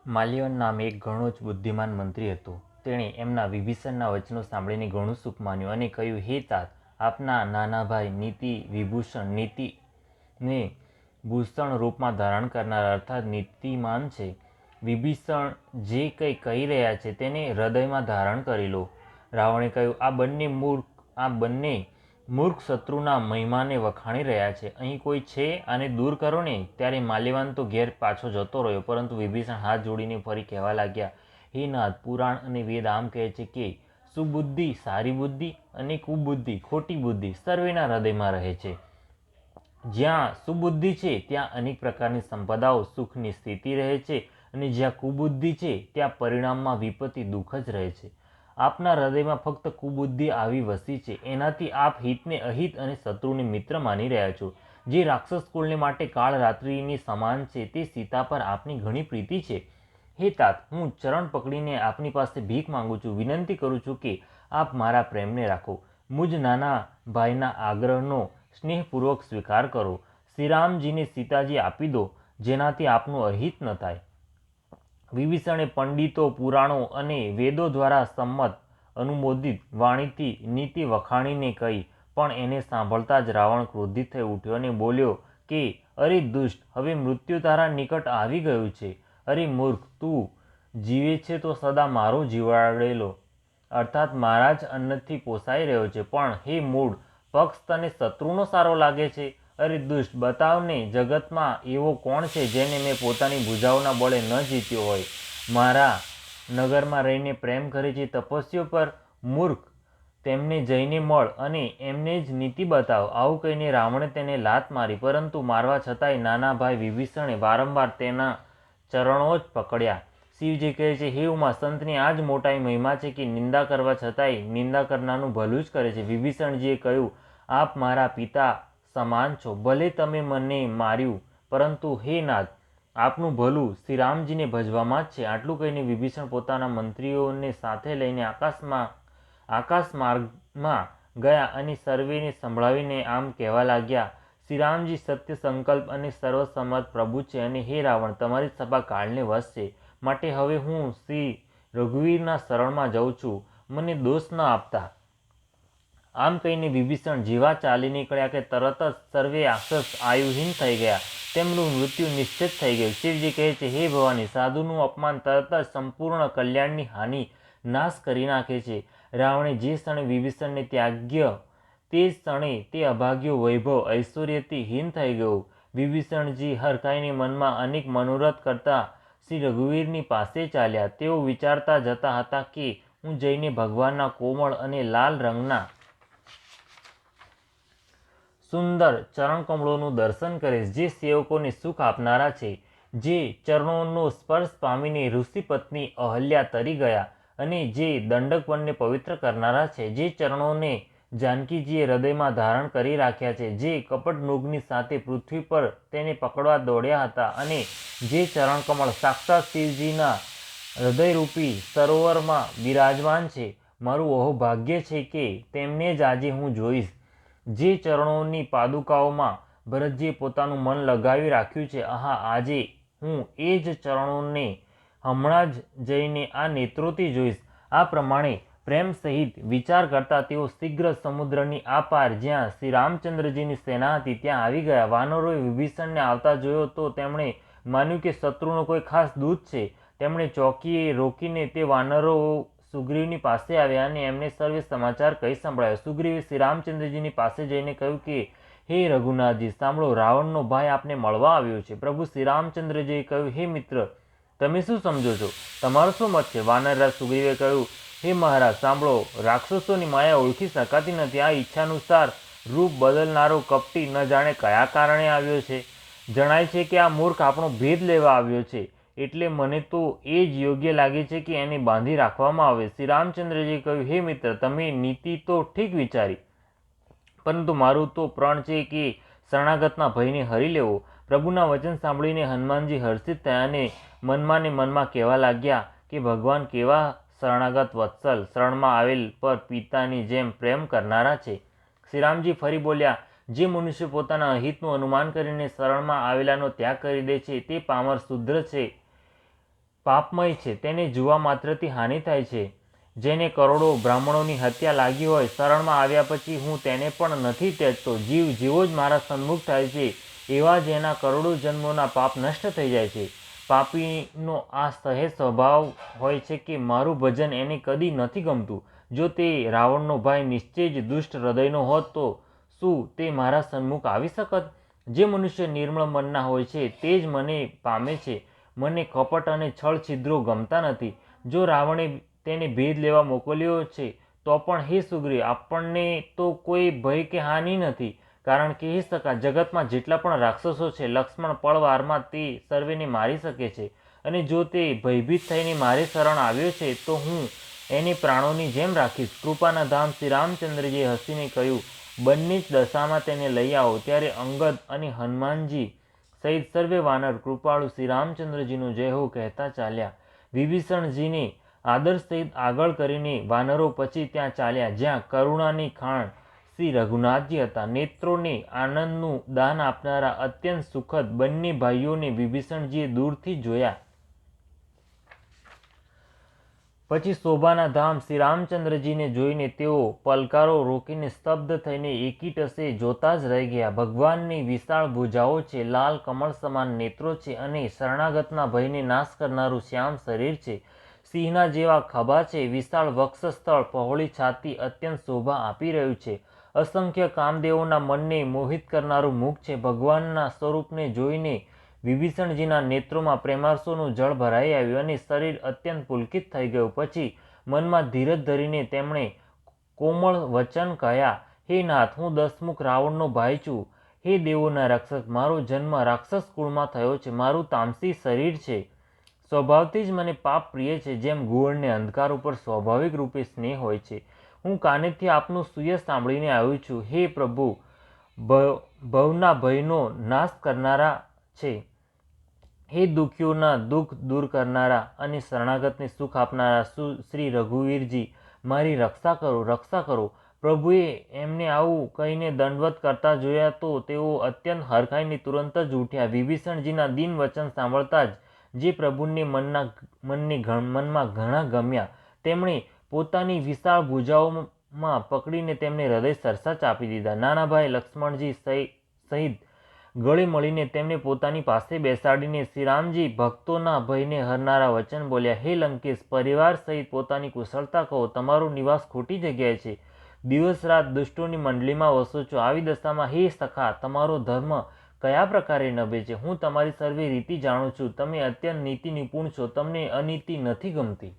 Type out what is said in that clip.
માલ્યવન નામે એક ઘણો જ બુદ્ધિમાન મંત્રી હતો. તેણે એમના વિભીષણના વચનો સાંભળીને ઘણું સુખ માન્યું અને કહ્યું, હે તાત, આપના નાના ભાઈ નીતિ વિભૂષણ નીતિને ભૂષણ રૂપમાં ધારણ કરનાર અર્થાત નીતિમાન છે. વિભીષણ જે કંઈ કહી રહ્યા છે તેને હૃદયમાં ધારણ કરી લો. રાવણે કહ્યું, આ બંને મૂર્ખ શત્રુના મહિમાને વખાણી રહ્યા છે. અહીં કોઈ છે, આને દૂર કરો ને. ત્યારે માલ્યવાન તો ઘેર પાછો જતો રહ્યો, પરંતુ વિભીષણ હાથ જોડીને ફરી કહેવા લાગ્યા, હે નાથ, પુરાણ અને વેદ આમ કહે છે કે સુબુદ્ધિ સારી બુદ્ધિ અને કુબુદ્ધિ ખોટી બુદ્ધિ સર્વેના હૃદયમાં રહે છે. જ્યાં સુબુદ્ધિ છે ત્યાં અનેક પ્રકારની સંપદાઓ સુખની સ્થિતિ રહે છે, અને જ્યાં કુબુદ્ધિ છે ત્યાં પરિણામમાં વિપત્તિ દુઃખ જ રહે છે. આપના હૃદયમાં ફક્ત કુબુદ્ધિ આવી વસી છે. એનાથી આપ હિતને અહિત અને શત્રુને મિત્ર માની રહ્યા છો. જે રાક્ષસ કુળને માટે કાળ રાત્રિની સમાન છે તે સીતા પર આપની ઘણી પ્રીતિ છે. હે તાત, હું ચરણ પકડીને આપની પાસે ભીખ માંગુ છું, વિનંતી કરું છું કે આપ મારા પ્રેમને રાખો. મુજ નાના ભાઈના આગ્રહનો સ્નેહપૂર્વક સ્વીકાર કરો. શ્રીરામજીને સીતાજી આપી દો, જેનાથી આપનું અહિત ન થાય. વિભીષણે પંડિતો, પુરાણો અને વેદો દ્વારા સંમત અનુમોદિત વાણીથી નીતિ વખાણીને કહી, પણ એને સાંભળતા જ રાવણ ક્રોધિત થઈ ઉઠ્યો અને બોલ્યો કે અરે દુષ્ટ, હવે મૃત્યુ તારા નિકટ આવી ગયું છે. અરે મૂર્ખ, તું જીવે છે તો સદા મારો જીવાડેલો અર્થાત મારા જ અન્નથી પોસાઈ રહ્યો છે, પણ હે મૂઢ, પક્ષ તને શત્રુનો સારો લાગે છે. અરે દુષ્ટ, બતાવને, જગતમાં એવો કોણ છે જેને મેં પોતાની ભુજાઓના બળે ન જીત્યો હોય? મારા નગરમાં રહીને પ્રેમ કરે છે તપસ્વીઓ પર? મૂર્ખ, તેમને જઈને મળ અને એમને જ નીતિ બતાવ. આવું કહીને રાવણે તેને લાત મારી, પરંતુ મારવા છતાંય નાના ભાઈ વિભીષણે વારંવાર તેના ચરણો જ પકડ્યા. શિવજી કહે છે, હે ઉમા, સંતની આ જ મોટાઈ મહિમા છે કે નિંદા કરવા છતાંય નિંદા કરનારનું ભલું જ કરે છે. વિભીષણજીએ કહ્યું, આપ મારા પિતા સમાન છો. ભલે તમે મને માર્યું, પરંતુ હે નાથ, આપનું ભલું શ્રીરામજીને ભજવામાં જ છે. આટલું કહીને વિભીષણ પોતાના મંત્રીઓને સાથે લઈને આકાશ માર્ગમાં ગયા અને સર્વેને સંભળાવીને આમ કહેવા લાગ્યા, શ્રીરામજી સત્ય સંકલ્પ અને સર્વસંમત પ્રભુ છે, અને હે રાવણ, તમારી સભા કાળને વશ છે. માટે હવે હું શ્રી રઘુવીરના શરણમાં જઉં છું, મને દોષ ન આપતા. આમ કહીને વિભીષણ જેવા ચાલી નીકળ્યા કે તરત જ સર્વે રાક્ષસ આયુહીન થઈ ગયા. તેમનું મૃત્યુ નિશ્ચિત થઈ ગયું. શિવજી કહે છે, હે ભવાની, સાધુનું અપમાન તરત જ સંપૂર્ણ કલ્યાણની હાનિ નાશ કરી નાખે છે. રાવણે જે ક્ષણે વિભીષણને ત્યાગ્ય તે ક્ષણે તે અભાગ્યો વૈભવ ઐશ્વર્યથી હીન થઈ ગયું. વિભીષણજી હરખાઈને મનમાં અનેક મનોરથ કરતા શ્રી રઘુવીરની પાસે ચાલ્યા. તેઓ વિચારતા જતા હતા કે હું જઈને ભગવાનના કોમળ અને લાલ રંગના સુંદર ચરણકમળોનું દર્શન કરીશ, જે સેવકોને સુખ આપનારા છે. જે ચરણોનો સ્પર્શ પામીને ઋષિપત્ની અહલ્યા તરી ગયા, અને જે દંડકવનને પવિત્ર કરનારા છે. જે ચરણોને જાનકીજીએ હૃદયમાં ધારણ કરી રાખ્યા છે. જે કપટમૃગની સાથે પૃથ્વી પર તેને પકડવા દોડ્યા હતા, અને જે ચરણકમળ સાક્ષાત શિવજીના હૃદયરૂપી સરોવરમાં બિરાજમાન છે. મારું અહોભાગ્ય છે કે તેમને જ આજે હું જોઈશ. જે ચરણોની પાદુકાઓમાં ભરતજીએ પોતાનું મન લગાવી રાખ્યું છે, આહા, આજે હું એ જ ચરણોને હમણાં જ જઈને આ નેત્રોથી જોઈશ. આ પ્રમાણે પ્રેમ સહિત વિચાર કરતા તેઓ શીઘ્ર સમુદ્રની આ પાર, જ્યાં શ્રી રામચંદ્રજીની સેના હતી, ત્યાં આવી ગયા. વાનરોએ વિભીષણને આવતા જોયો તો તેમણે માન્યું કે શત્રુનો કોઈ ખાસ દૂત છે. તેમણે ચોકીએ રોકીને તે વાનરો સુગ્રીવની પાસે આવ્યા અને એમને સર્વે સમાચાર કહી સંભળાયો. સુગ્રીવે શ્રી રામચંદ્રજીની પાસે જઈને કહ્યું કે હે રઘુનાથજી, સાંભળો, રાવણનો ભાઈ આપને મળવા આવ્યો છે. પ્રભુ શ્રી રામચંદ્રજીએ કહ્યું, હે મિત્ર, તમે શું સમજો છો? તમારો શું મત છે? વાનરરાજ સુગ્રીવે કહ્યું, હે મહારાજ, સાંભળો, રાક્ષસોની માયા ઓળખી શકાતી નથી. આ ઈચ્છાનુસાર રૂપ બદલનારો કપટી ન જાણે કયા કારણે આવ્યો છે. જણાય છે કે આ મૂર્ખ આપણો ભેદ લેવા આવ્યો છે, એટલે મને તો એ જ યોગ્ય લાગે છે કે એને બાંધી રાખવામાં આવે. શ્રી રામચંદ્રજીએ કહ્યું, હે મિત્ર, તમે નીતિ તો ઠીક વિચારી, પરંતુ મારું તો પ્રણ છે કે શરણાગતના ભયને હરી લેવો. પ્રભુના વચન સાંભળીને હનુમાનજી હર્ષિત થયા અને મનમાં કહેવા લાગ્યા કે ભગવાન કેવા શરણાગત વત્સલ, શરણમાં આવેલ પર પિતાની જેમ પ્રેમ કરનારા છે. શ્રીરામજી ફરી બોલ્યા, જે મનુષ્ય પોતાના અહિતનું અનુમાન કરીને શરણમાં આવેલાનો ત્યાગ કરી દે છે તે પામર શુદ્ર છે. પાપમય છે, તેને જોવા માત્રથી હાનિ થાય છે. જેને કરોડો બ્રાહ્મણોની હત્યા લાગી હોય, શરણમાં આવ્યા પછી હું તેને પણ નથી ત્યજતો. જીવ જેવો જ મારા સન્મુખ થાય છે, એવા જ એના કરોડો જન્મોના પાપ નષ્ટ થઈ જાય છે. પાપીનો આ સહેજ સ્વભાવ હોય છે કે મારું ભજન એને કદી નથી ગમતું. જો તે રાવણનો ભાઈ નિશ્ચય જ દુષ્ટ હૃદયનો હોત તો શું તે મારા સન્મુખ આવી શકત? જે મનુષ્ય નિર્મળ મનના હોય છે તે જ મને પામે છે. મને કપટ અને છળ છિદ્રો ગમતા નથી. જો રાવણે તેને ભેદ લેવા મોકલ્યો છે તો પણ હે સુગ્રીવ, આપણને તો કોઈ ભય કે હાનિ નથી, કારણ કે હે સખા, જગતમાં જેટલા પણ રાક્ષસો છે, લક્ષ્મણ પળવારમાં તે સર્વેને મારી શકે છે. અને જો તે ભયભીત થઈને મારે શરણ આવ્યો છે તો હું એને પ્રાણોની જેમ રાખીશ. કૃપાના ધામ શ્રી રામચંદ્રજીએ હસીને કહ્યું, બંને જ દશામાં તેને લઈ આવો. ત્યારે અંગદ અને હનુમાનજી સહિત સર્વે વાનર કૃપાળુ શ્રી રામચંદ્રજીનો જય હો કહેતા ચાલ્યા. વિભીષણજીને આદર સહિત આગળ કરીને વાનરો પછી ત્યાં ચાલ્યા જ્યાં કરુણાની ખાણ શ્રી રઘુનાથજી હતા. નેત્રોને આનંદનું દાન આપનારા અત્યંત સુખદ બંને ભાઈઓને વિભીષણજીએ દૂરથી જોયા. પછી શોભાના ધામ શ્રી રામચંદ્રજીને જોઈને તેઓ પલકારો રોકીને સ્તબ્ધ થઈને એકી ટસે જોતા જ રહી ગયા. ભગવાનની વિશાળ ભુજાઓ છે, લાલ કમળ સમાન નેત્રો છે અને શરણાગતના ભયને નાશ કરનારું શ્યામ શરીર છે. સિંહના જેવા ખભા છે, વિશાળ વક્ષસ્થળ, પહોળી છાતી અત્યંત શોભા આપી રહ્યું છે. અસંખ્ય કામદેવોના મનને મોહિત કરનારું મુખ છે. ભગવાનના સ્વરૂપને જોઈને વિભીષણજીના નેત્રોમાં પ્રેમાર્સોનું જળ ભરાઈ આવ્યું અને શરીર અત્યંત પુલકિત થઈ ગયું. પછી મનમાં ધીરજ ધરીને તેમણે કોમળ વચન કહ્યા, હે નાથ, હું દસમુખ રાવણનો ભાઈ છું. હે દેવોના રક્ષક, મારો જન્મ રાક્ષસ કુળમાં થયો છે. મારું તામસી શરીર છે. સ્વભાવથી જ મને પાપ પ્રિય છે. જેમ ગુવળને અંધકાર ઉપર સ્વાભાવિક રૂપે સ્નેહ હોય છે. હું કાનેથી આપનું સુયશ સાંભળીને આવ્યો છું. હે પ્રભુ, ભવના ભયનો નાશ કરનારા છે. હે દુઃખીઓના દુઃખ દૂર કરનારા અને શરણાગતને સુખ આપનારા શ્રી રઘુવીરજી, મારી રક્ષા કરો, રક્ષા કરો. પ્રભુએ એમને આવું કહીને દંડવત કરતા જોયા તો તેઓ અત્યંત હરખાઈને તુરંત જ ઉઠ્યા. વિભીષણજીના દીન વચન સાંભળતા જ જે પ્રભુને મનમાં ઘણા ગમ્યા, તેમણે પોતાની વિશાળ ભુજાઓમાં પકડીને તેમને હૃદય સરસા ચાપી દીધા. નાના ભાઈ લક્ષ્મણજી સહિત ગળે મળીને તેમને પોતાની પાસે બેસાડીને શ્રીરામજી ભક્તોના ભયને હરનારા વચન બોલ્યા, હે લંકેશ, પરિવાર સહિત પોતાની કુશળતા કહો. તમારો નિવાસ ખોટી જગ્યાએ છે. દિવસ રાત દુષ્ટોની મંડળીમાં વસો છો. આવી દશામાં હે સખા, તમારો ધર્મ કયા પ્રકારે નભે છે? હું તમારી સર્વે રીતિ જાણું છું. તમે અત્યંત નીતિ નિપુણ છો. તમને અનીતિ નથી ગમતી.